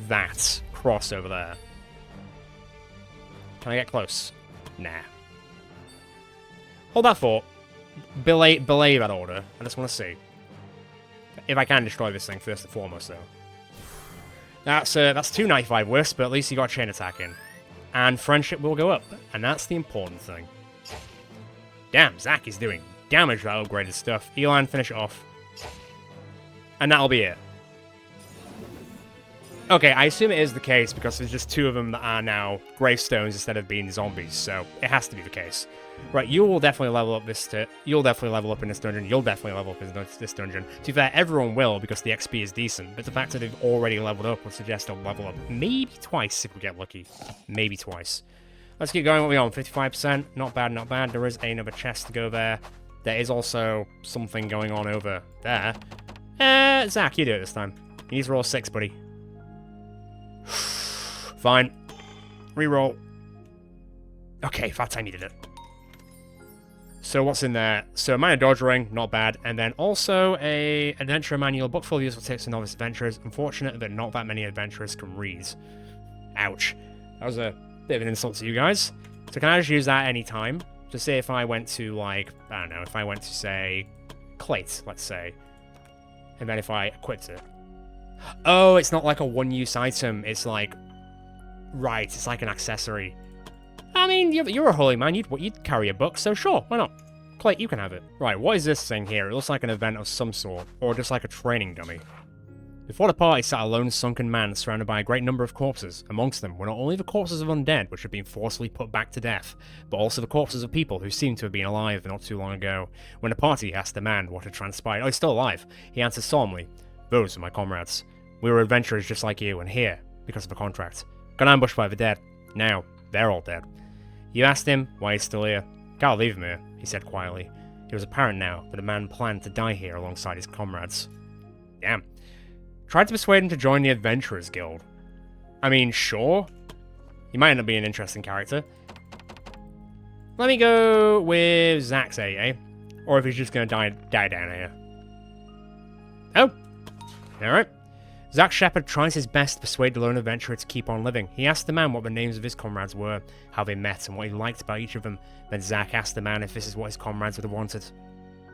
that cross over there. Can I get close? Nah. Hold that thought. Belay that order. I just want to see. If I can destroy this thing first and foremost, though. That's 295 wisps, but at least you got chain attack in. And friendship will go up, and that's the important thing. Damn, Zach is doing damage with that upgraded stuff. Elan, finish it off. And that'll be it. Okay, I assume it is the case because there's just 2 of them that are now gravestones instead of being zombies, so it has to be the case. Right, you will definitely level up you'll definitely level up in this dungeon, you'll definitely level up in this dungeon. To be fair, everyone will because the XP is decent, but the fact that they've already leveled up would suggest they'll level up maybe twice if we get lucky. Maybe twice. Let's keep going, what are we on? 55%? Not bad, not bad. There is another chest to go there. There is also something going on over there. Zach, you do it this time. You need to roll 6, buddy. Fine. Reroll. Okay, that time you did it. So what's in there? So a minor dodge ring, not bad, and then also a adventure manual, book full of useful tips for novice adventurers. Unfortunate that not that many adventurers can read. Ouch. That was a bit of an insult to you guys. So can I just use that any time? To say if I went to, like, I don't know, if I went to, say, Clate, let's say, and then if I equipped it. Oh, it's not like a one-use item, it's like, right, it's like an accessory. I mean, you're a holy man, you'd carry a book, so sure, why not? Clay, you can have it. Right, what is this thing here? It looks like an event of some sort, or just like a training dummy. Before the party sat a lone sunken man surrounded by a great number of corpses. Amongst them were not only the corpses of undead, which had been forcibly put back to death, but also the corpses of people who seemed to have been alive not too long ago. When the party asked the man what had transpired, oh, he's still alive, he answered solemnly, "Those are my comrades. We were adventurers just like you, and here, because of a contract. Got ambushed by the dead. Now, they're all dead." You asked him why he's still here. "Can't leave him here," he said quietly. It was apparent now that the man planned to die here alongside his comrades. Damn. Tried to persuade him to join the Adventurers Guild. I mean, sure. He might end up being an interesting character. Let me go with Zach's AA. Or if he's just going to die down here. Oh. Alright. Zach Shepard tries his best to persuade the lone adventurer to keep on living. He asked the man what the names of his comrades were, how they met, and what he liked about each of them. Then Zach asked the man if this is what his comrades would have wanted.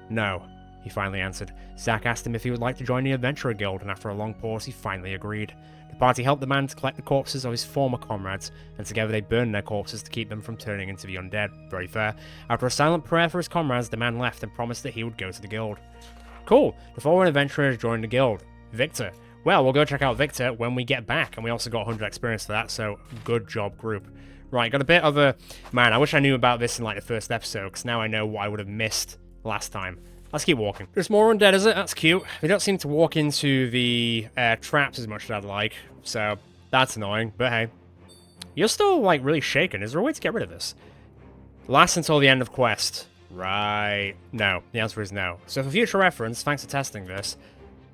No, he finally answered. Zach asked him if he would like to join the Adventurer Guild, and after a long pause, he finally agreed. The party helped the man to collect the corpses of his former comrades, and together they burned their corpses to keep them from turning into the undead. Very fair. After a silent prayer for his comrades, the man left and promised that he would go to the guild. Cool. The fallen adventurers joined the guild. Victor. Well, we'll go check out Victor when we get back, and we also got 100 experience for that, so good job, group. Right, got a bit of a... Man, I wish I knew about this in, like, the first episode, because now I know what I would have missed last time. Let's keep walking. There's more undead, is it? That's cute. They don't seem to walk into the traps as much as I'd like, so that's annoying, but hey. You're still, like, really shaken. Is there a way to get rid of this? Lasts until the end of quest. Right. No. The answer is no. So for future reference, thanks for testing this,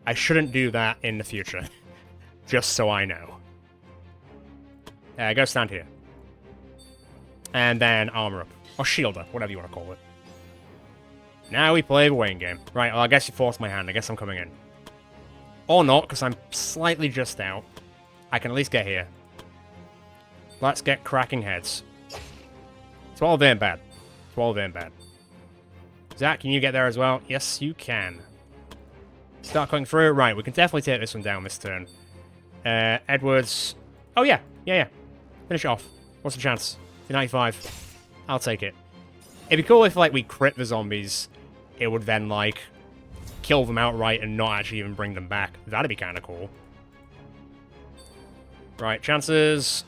I shouldn't do that in the future. Just so I know. Go stand here. And then armor up. Or shielder, whatever you want to call it. Now we play the waiting game. Right, well, I guess you forced my hand. I guess I'm coming in. Or not, because I'm slightly just out. I can at least get here. Let's get cracking heads. 12 in bad. 12 in bad. Zach, can you get there as well? Yes, you can. Start cutting through. Right, we can definitely take this one down this turn. Edwards. Oh, yeah. Yeah. Finish it off. What's the chance? 95. I'll take it. It'd be cool if, like, we crit the zombies. It would then, like, kill them outright and not actually even bring them back. That'd be kind of cool. Right, chances.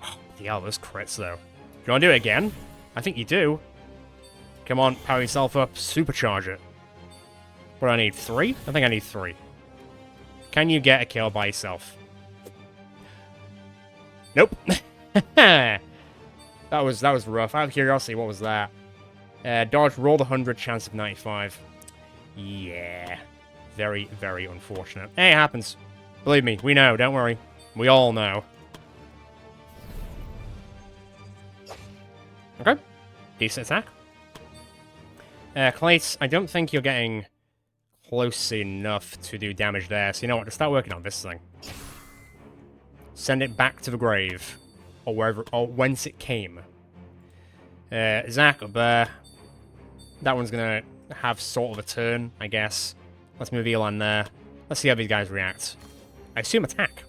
Oh, yeah, those crits, though. Do you want to do it again? I think you do. Come on, power yourself up. Supercharge it. What do I need? 3? I think I need 3. Can you get a kill by yourself? Nope. That was rough. Out of curiosity, what was that? Dodge rolled 100, chance of 95. Yeah. Very, very unfortunate. Hey, it happens. Believe me, we know, don't worry. We all know. Okay. Decent attack. Clates, I don't think you're getting close enough to do damage there, so you know what, just start working on this thing. Send it back to the grave. Or wherever, or whence it came. Zach up there. That one's gonna have sort of a turn, I guess. Let's move Elan there. Let's see how these guys react. I assume attack.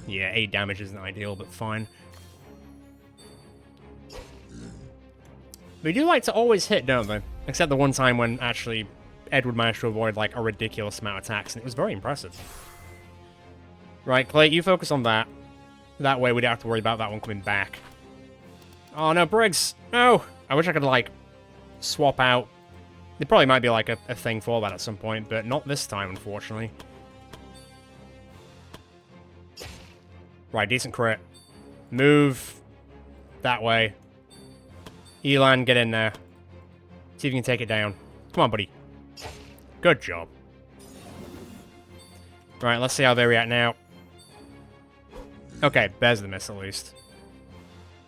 Yeah, 8 damage isn't ideal, but fine. They do like to always hit, don't they? Except the one time when actually Edward managed to avoid like a ridiculous amount of attacks, and it was very impressive. Right, Clay, you focus on that. That way we don't have to worry about that one coming back. Oh no, Briggs! No! I wish I could, like, swap out. There probably might be, like, a thing for that at some point, but not this time, unfortunately. Right, decent crit. Move that way. Elan, get in there. See if you can take it down. Come on, buddy. Good job. Right, let's see how they react now. Okay, there's the miss at least.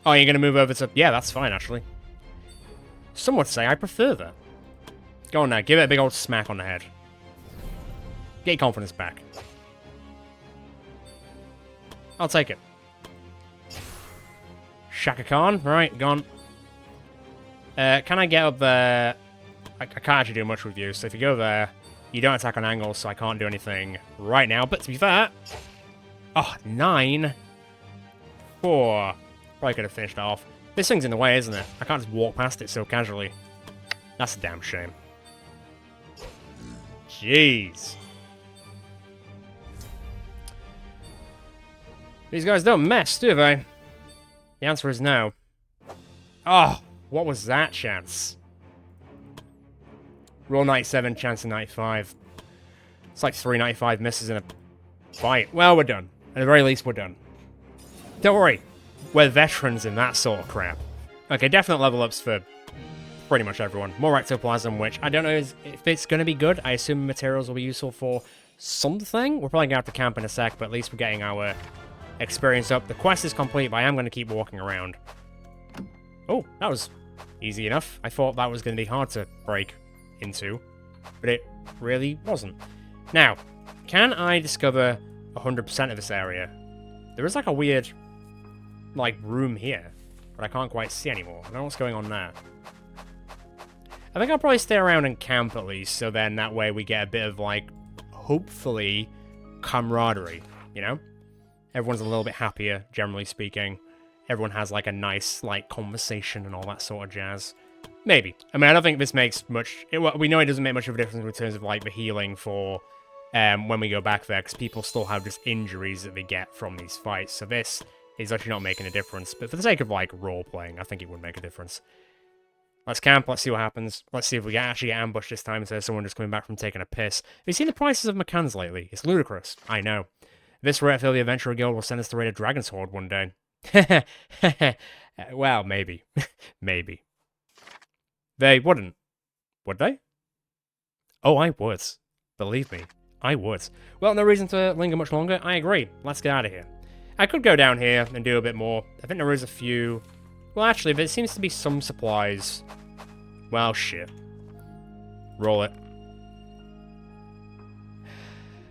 Oh, you're gonna move over to... Yeah, that's fine, actually. Some would say I prefer that. Go on now, give it a big old smack on the head. Get your confidence back. I'll take it. Shaka Khan, right, gone. Can I get up there? I can't actually do much with you, so if you go there, you don't attack on angles, so I can't do anything right now, but to be fair... Oh, 9. 4. Probably could have finished that off. This thing's in the way, isn't it? I can't just walk past it so casually. That's a damn shame. Jeez. These guys don't mess, do they? The answer is no. Oh, what was that chance? Roll 97, chance of 95. It's like 395 misses in a fight. Well, we're done. At the very least, we're done. Don't worry. We're veterans in that sort of crap. Okay, definite level ups for pretty much everyone. More ectoplasm, which I don't know if it's going to be good. I assume materials will be useful for something. We're probably going to have to camp in a sec, but at least we're getting our experience up. The quest is complete, but I am going to keep walking around. Oh, that was easy enough. I thought that was going to be hard to break into, but it really wasn't. Now, can I discover 100% of this area? There is like a weird, like, room here, but I can't quite see anymore. I don't know what's going on there. I think I'll probably stay around and camp at least, so then that way we get a bit of, like, hopefully, camaraderie, you know? Everyone's a little bit happier, generally speaking. Everyone has, like, a nice, like, conversation and all that sort of jazz. Maybe. I mean, I don't think this makes much... we know it doesn't make much of a difference in terms of, like, the healing for when we go back there, because people still have just injuries that they get from these fights. So this is actually not making a difference. But for the sake of, like, role-playing, I think it would make a difference. Let's camp, let's see what happens. Let's see if we actually get ambushed this time instead of someone just coming back from taking a piss. Have you seen the prices of McCanns lately? It's ludicrous. I know. This rate, I feel the Adventurer Guild will send us to raid a Dragon's Horde one day. Well, maybe. Maybe. They wouldn't, would they? Oh, I would. Believe me, I would. Well, no reason to linger much longer. I agree. Let's get out of here. I could go down here and do a bit more. I think there is a few... Well, actually, there seems to be some supplies. Well, shit. Roll it.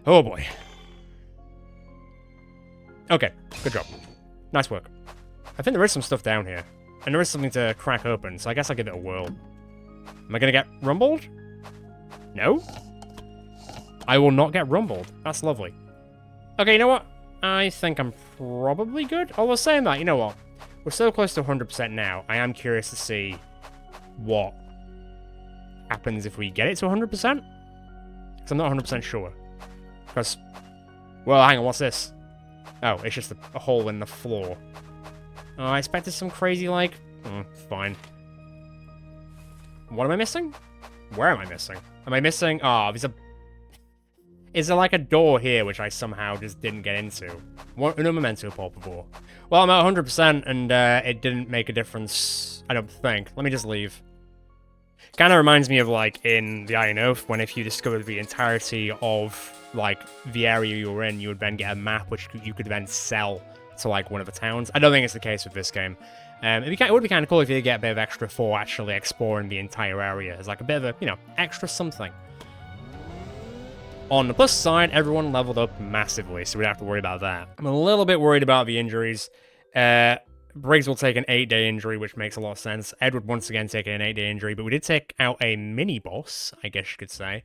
Oh, boy. Okay, good job. Nice work. I think there is some stuff down here. And there is something to crack open, so I guess I'll give it a whirl. Am I gonna get rumbled? No? I will not get rumbled. That's lovely. Okay, you know what? I think I'm probably good. Although saying that, you know what? We're so close to 100% now. I am curious to see what happens if we get it to 100%. Because I'm not 100% sure. Because, well, hang on, what's this? Oh, it's just a hole in the floor. Oh, I expected some crazy, like... fine. What am I missing? Where am I missing? Am I missing... Oh, there's a... Is there like a door here which I somehow just didn't get into? Uno momento, por favor. Well, I'm at 100% and it didn't make a difference, I don't think. Let me just leave. Kind of reminds me of, like, in the Iron Oath, when if you discovered the entirety of, like, the area you were in, you would then get a map which you could then sell to, like, one of the towns. I don't think it's the case with this game. It would be kind of cool if you did get a bit of extra for actually exploring the entire area. As, like, a bit of a, you know, extra something. On the plus side, everyone leveled up massively, so we don't have to worry about that. I'm a little bit worried about the injuries. Briggs will take an 8-day injury, which makes a lot of sense. Edward once again taking an 8-day injury, but we did take out a mini-boss, I guess you could say.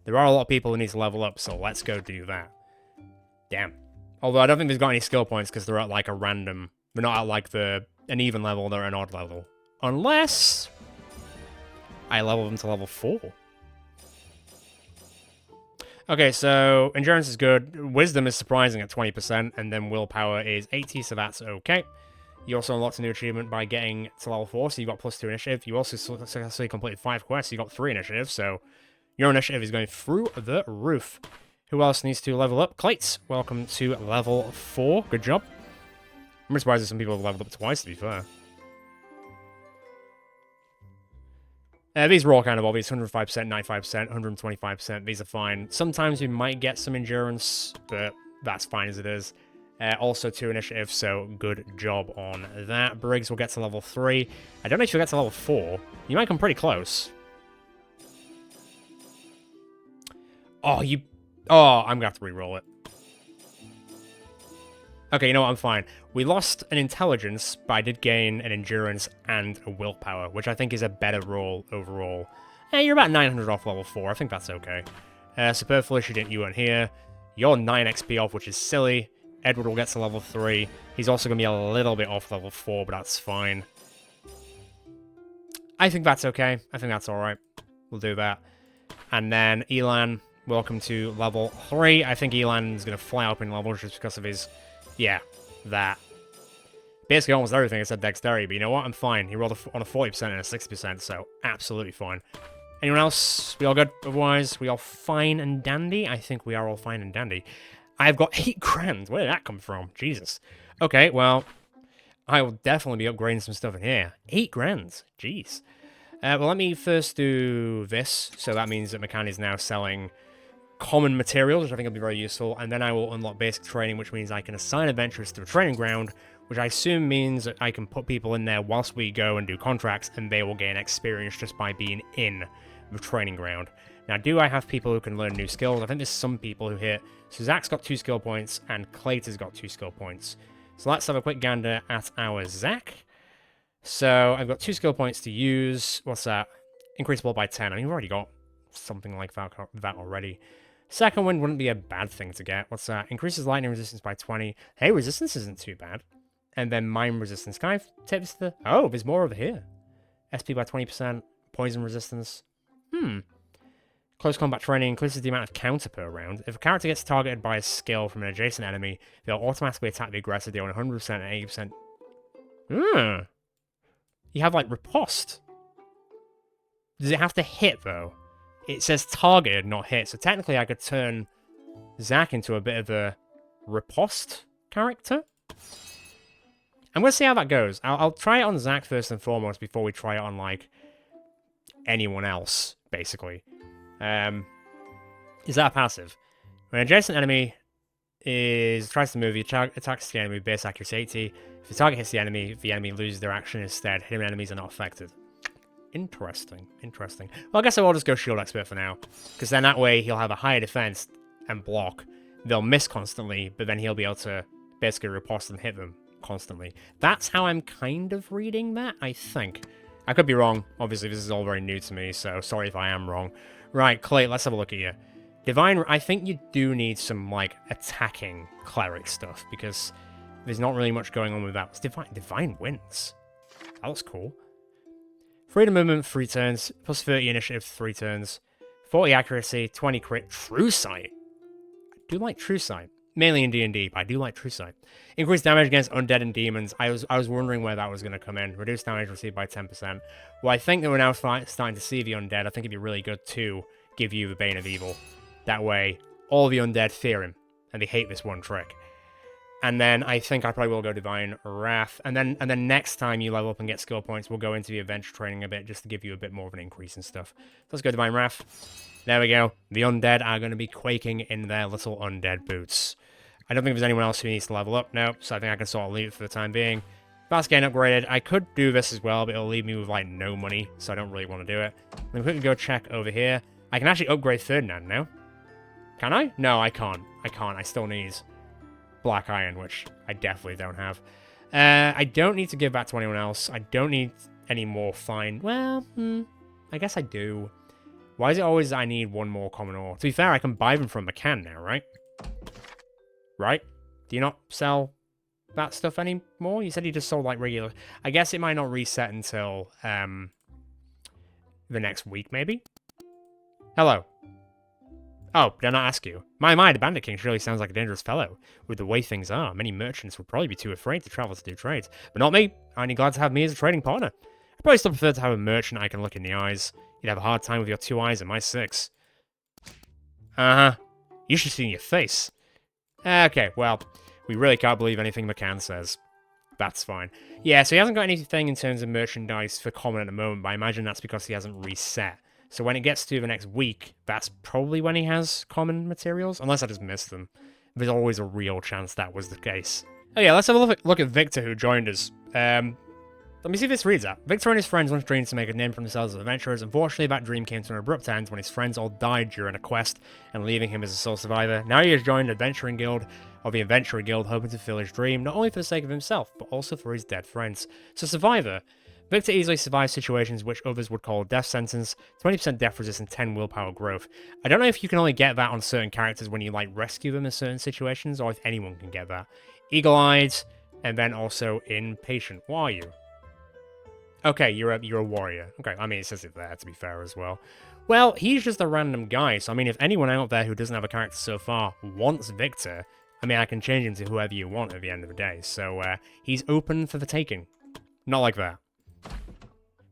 There are a lot of people who need to level up, so let's go do that. Damn. Although I don't think they've got any skill points, because they're at, like, a random... They're not at, like, an even level, they're at an odd level. Unless... I level them to level 4. Okay, so endurance is good, wisdom is surprising at 20%, and then willpower is 80, so that's okay. You also unlocked a new achievement by getting to level 4, so you got +2 initiative. You also successfully completed 5 quests, so you got 3 initiative, so your initiative is going through the roof. Who else needs to level up? Clates, welcome to level 4, good job. I'm surprised that some people have leveled up twice, to be fair. These are all kind of obvious, 105%, 95%, 125%, these are fine. Sometimes we might get some endurance, but that's fine as it is. Also 2 initiative, so good job on that. Briggs will get to level 3. I don't know if you'll get to level 4. You might come pretty close. Oh, I'm gonna have to re-roll it. Okay, you know what, I'm fine. We lost an intelligence, but I did gain an endurance and a willpower, which I think is a better roll overall. You're about 900 off level 4, I think that's okay. Superfluous, you weren't here. You're 9 XP off, which is silly. Edward will get to level 3. He's also going to be a little bit off level 4, but that's fine. I think that's okay. I think that's alright. We'll do that. And then Elan, welcome to level 3. I think Elan's going to fly up in levels just because of his... Yeah, that. Basically almost everything except dexterity, but you know what? I'm fine. He rolled on a 40% and a 60%, so absolutely fine. Anyone else? We all good? Otherwise, we all fine and dandy? I think we are all fine and dandy. I've got 8 grand. Where did that come from? Jesus. Okay, well, I will definitely be upgrading some stuff in here. 8 grand. Jeez. Well, let me first do this. So that means that McCann is now selling common materials, which I think will be very useful, and then I will unlock basic training, which means I can assign adventurers to a training ground, which I assume means that I can put people in there whilst we go and do contracts, and they will gain experience just by being in the training ground. Now, do I have people who can learn new skills? I think there's some people who hit. So Zach's got 2 skill points, and Clayt has got 2 skill points. So let's have a quick gander at our Zach. So I've got 2 skill points to use. What's that? Increasable by 10. I mean, we've already got something like that already. Second wind wouldn't be a bad thing to get. What's that? Increases lightning resistance by 20. Hey, resistance isn't too bad. And then mine resistance. Can I take this to the... Oh, there's more over here. SP by 20%. Poison resistance. Close combat training increases the amount of counter per round. If a character gets targeted by a skill from an adjacent enemy, they'll automatically attack the aggressor dealing 100% and 80%. You have, like, riposte. Does it have to hit, though? It says targeted, not hit, so technically I could turn Zach into a bit of a riposte character? I'm going to see how that goes. I'll try it on Zach first and foremost before we try it on, like, anyone else, basically. Is that a passive? When an adjacent enemy tries to move, you attacks the enemy with base accuracy 80. If the target hits the enemy loses their action instead. Hidden enemies are not affected. Interesting. Well, I guess I will just go Shield Expert for now. Because then that way he'll have a higher defense and block. They'll miss constantly, but then he'll be able to basically riposte and hit them constantly. That's how I'm kind of reading that, I think. I could be wrong. Obviously, this is all very new to me, so sorry if I am wrong. Right, Clay, let's have a look at you. Divine, I think you do need some, like, attacking cleric stuff, because there's not really much going on with that. It's Divine wins. That was cool. Freedom movement, 3 turns, plus 30 initiative, 3 turns, 40 accuracy, 20 crit, True Sight. I do like True Sight. Mainly in D&D, but I do like True Sight. Increased damage against undead and demons. I was wondering where that was going to come in. Reduced damage received by 10%. Well, I think that we're now starting to see the undead. I think it'd be really good to give you the Bane of Evil. That way, all the undead fear him, and they hate this one trick. And then I think I probably will go Divine Wrath. And then next time you level up and get skill points, we'll go into the adventure training a bit, just to give you a bit more of an increase and stuff. Let's go Divine Wrath. There we go. The undead are going to be quaking in their little undead boots. I don't think there's anyone else who needs to level up now, so I think I can sort of leave it for the time being. Fast getting upgraded. I could do this as well, but it'll leave me with, like, no money, so I don't really want to do it. Then quickly go check over here. I can actually upgrade Ferdinand now. Can I? No, I can't. I still need Black Iron, which I definitely don't have. I don't need to give that to anyone else. I don't need any more fine. Well, I guess I do. Why is it always I need one more common ore? To be fair, I can buy them from McCann now, right? Right? Do you not sell that stuff anymore? You said you just sold, like, regular... I guess it might not reset until, the next week, maybe? Hello. Oh, did I not ask you? My, the Bandit King surely sounds like a dangerous fellow. With the way things are, many merchants would probably be too afraid to travel to do trades. But not me. I'm glad to have me as a trading partner. I'd probably still prefer to have a merchant I can look in the eyes. You'd have a hard time with your 2 eyes and my 6. Uh-huh. You should see your face. Okay, well, we really can't believe anything McCann says. That's fine. Yeah, so he hasn't got anything in terms of merchandise for common at the moment, but I imagine that's because he hasn't reset. So when it gets to the next week, that's probably when he has common materials, unless I just missed them. There's always a real chance that was the case. Oh yeah, let's have a look at Victor, who joined us. Let me see if this reads out. Victor and his friends once dreamed to make a name for themselves as adventurers. Unfortunately, that dream came to an abrupt end when his friends all died during a quest, and leaving him as a sole survivor. Now he has joined the Adventuring Guild, or the Adventurer Guild, hoping to fulfill his dream, not only for the sake of himself, but also for his dead friends. So Survivor. Victor easily survives situations which others would call a death sentence, 20% death resist and 10 willpower growth. I don't know if you can only get that on certain characters when you, like, rescue them in certain situations, or if anyone can get that. Eagle-eyed, and then also impatient. What are you? Okay, you're a warrior. Okay, I mean, it says it there, to be fair, as well. Well, he's just a random guy, so I mean, if anyone out there who doesn't have a character so far wants Victor, I mean, I can change him to whoever you want at the end of the day. So, he's open for the taking. Not like that.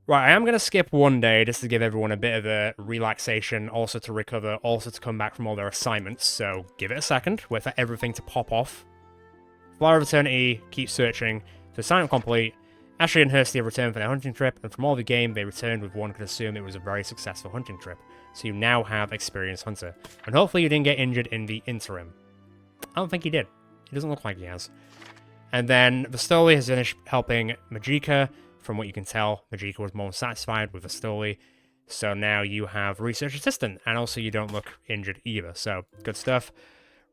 Right, I am going to skip one day just to give everyone a bit of a relaxation, also to recover, also to come back from all their assignments, so give it a second, wait for everything to pop off. Flower of Eternity, keep searching. The assignment complete. Ashley and Hursty have returned for their hunting trip, and from all the game, they returned with one could assume it was a very successful hunting trip. So you now have experienced hunter. And hopefully you didn't get injured in the interim. I don't think he did. He doesn't look like he has. And then Vestoli has finished helping Majika. From what you can tell, Majika was more satisfied with Vestoli. So now you have research assistant, and also you don't look injured either. So, good stuff.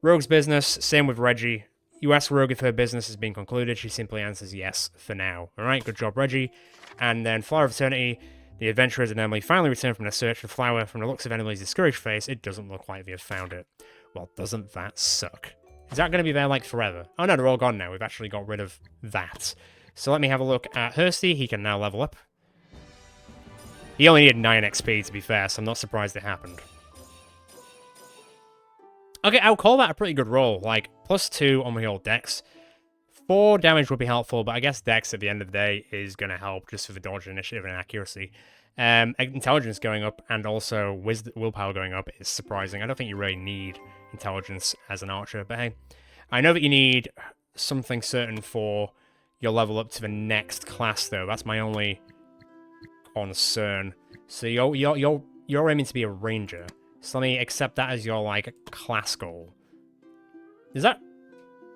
Rogue's business, same with Reggie. You ask Rogue if her business has been concluded, she simply answers yes for now. Alright, good job, Reggie. And then Flower of Eternity, the adventurers and Emily finally return from their search for Flower. From the looks of Emily's discouraged face, it doesn't look like they have found it. Well, doesn't that suck? Is that going to be there, like, forever? Oh no, they're all gone now. We've actually got rid of that. So let me have a look at Hursty. He can now level up. He only needed 9 XP, to be fair, so I'm not surprised it happened. Okay, I'll call that a pretty good roll. Like, +2 on my old dex. 4 damage would be helpful, but I guess dex at the end of the day is going to help just for the dodge initiative and accuracy. Intelligence going up and also willpower going up is surprising. I don't think you really need intelligence as an archer, but hey. I know that you need something certain for you'll level up to the next class, though. That's my only concern. So you're aiming to be a ranger. So let me accept that as your, like, class goal. Does that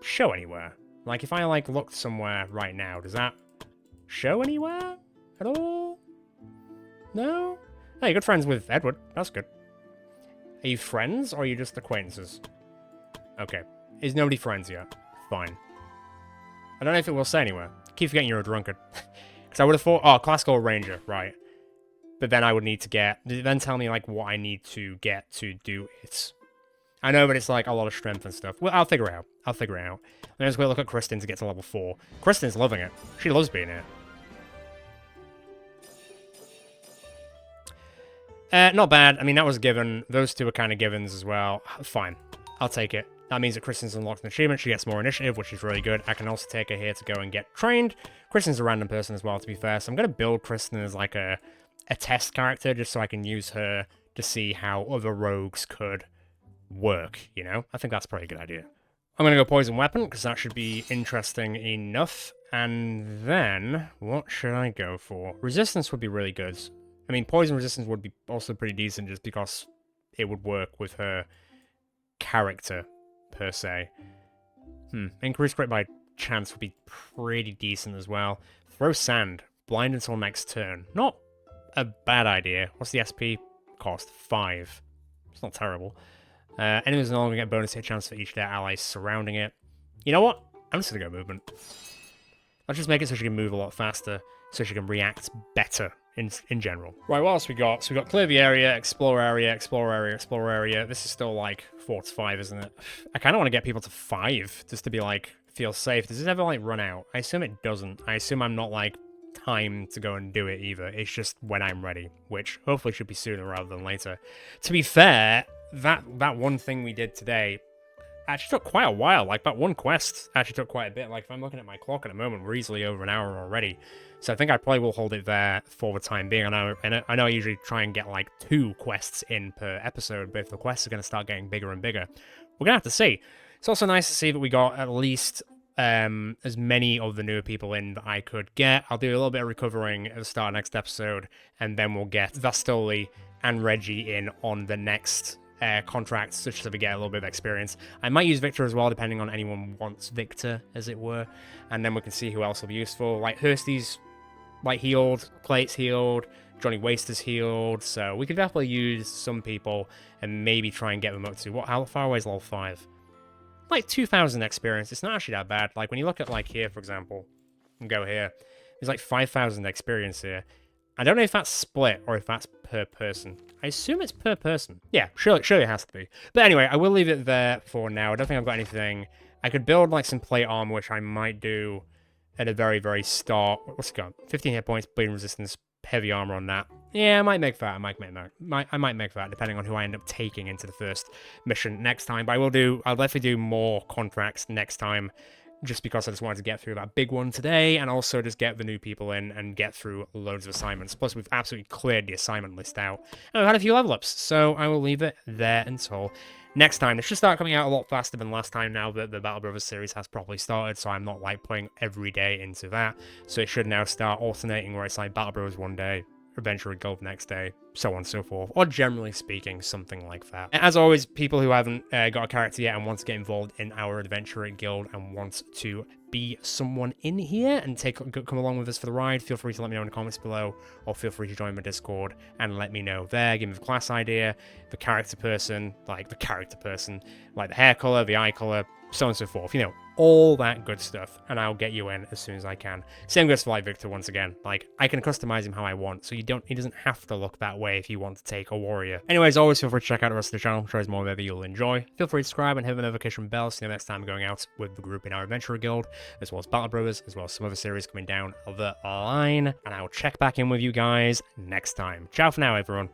show anywhere? Like, if I, like, looked somewhere right now, does that show anywhere at all? No? Hey, you're good friends with Edward. That's good. Are you friends, or are you just acquaintances? Okay. Is nobody friends yet? Fine. I don't know if it will say anywhere. I keep forgetting you're a drunkard. Because I would have thought, oh, classical ranger, right. But then I would need to get, then tell me, like, what I need to get to do it. I know, but it's, like, a lot of strength and stuff. Well, I'll figure it out. I'll figure it out. Let's go look at Kristen to get to level 4. Kristen's loving it. She loves being here. Not bad. I mean, that was a given. Those two are kind of givens as well. Fine. I'll take it. That means that Kristen's unlocked an achievement. She gets more initiative, which is really good. I can also take her here to go and get trained. Kristen's a random person as well, to be fair. So I'm going to build Kristen as, like, a test character just so I can use her to see how other rogues could work, you know? I think that's probably a good idea. I'm going to go poison weapon, because that should be interesting enough. And then, what should I go for? Resistance would be really good. I mean, poison resistance would be also pretty decent just because it would work with her character, per se. Increase crit by chance would be pretty decent as well. Throw sand. Blind until next turn. Not a bad idea. What's the SP cost? 5. It's not terrible. Enemies no longer get bonus hit chance for each of their allies surrounding it. You know what? I'm just going to go movement. Let's just make it so she can move a lot faster, so she can react better in general. Right, what else we got? So we got clear the area, explore area, explore area, explore area. This is still like 4 to 5, isn't it? I kind of want to get people to 5, just to be like, feel safe. Does this ever like run out? I assume it doesn't. I assume I'm not like timed to go and do it either. It's just when I'm ready, which hopefully should be sooner rather than later. To be fair, that one thing we did today actually took quite a while. Like, that one quest actually took quite a bit. Like, if I'm looking at my clock at the moment, we're easily over an hour already. So I think I probably will hold it there for the time being. I know I usually try and get, like, 2 quests in per episode, but if the quests are going to start getting bigger and bigger, we're going to have to see. It's also nice to see that we got at least as many of the newer people in that I could get. I'll do a little bit of recovering at the start of next episode, and then we'll get Vastoli and Reggie in on the next contracts, just so we get a little bit of experience. I might use Victor as well, depending on anyone wants Victor, as it were, and then we can see who else will be useful. Like, Hursty's, like, healed, Clate's healed, Johnny Waster's healed, so we could definitely use some people and maybe try and get them up to, how far away is level 5? Like, 2,000 experience. It's not actually that bad. Like, when you look at, like, here, for example, and go here, there's, like, 5,000 experience here. I don't know if that's split or if that's per person. I assume it's per person. Yeah, surely it has to be. But anyway, I will leave it there for now. I don't think I've got anything. I could build, like, some plate armor, which I might do at a very, very start. What's it got? 15 hit points, bleeding resistance, heavy armor on that. Yeah, I might make that. I might make that, depending on who I end up taking into the first mission next time. But I'll definitely do more contracts next time, just because I just wanted to get through that big one today, and also just get the new people in and get through loads of assignments. Plus, we've absolutely cleared the assignment list out, and we've had a few level ups, so I will leave it there until next time. It should start coming out a lot faster than last time now that the Battle Brothers series has properly started, so I'm not, like, putting every day into that. So it should now start alternating, where it's like Battle Brothers one day, Adventure Guild next day, so on and so forth, or generally speaking, something like that. As always, people who haven't got a character yet and want to get involved in our Adventure Guild and want to be someone in here and come along with us for the ride, feel free to let me know in the comments below, or feel free to join my Discord and let me know there. Give me the class idea, the character person, like the hair color, the eye color, so on and so forth, you know, all that good stuff, and I'll get you in as soon as I can. Same goes for, like, Victor once again. Like, I can customize him how I want, so he doesn't have to look that way if you want to take a warrior. Anyways, always feel free to check out the rest of the channel. I'm sure there's more there that you'll enjoy. Feel free to subscribe and hit the notification bell so you know next time I'm going out with the group in our Adventurer Guild, as well as Battle Brothers, as well as some other series coming down the line, and I will check back in with you guys next time. Ciao for now, everyone.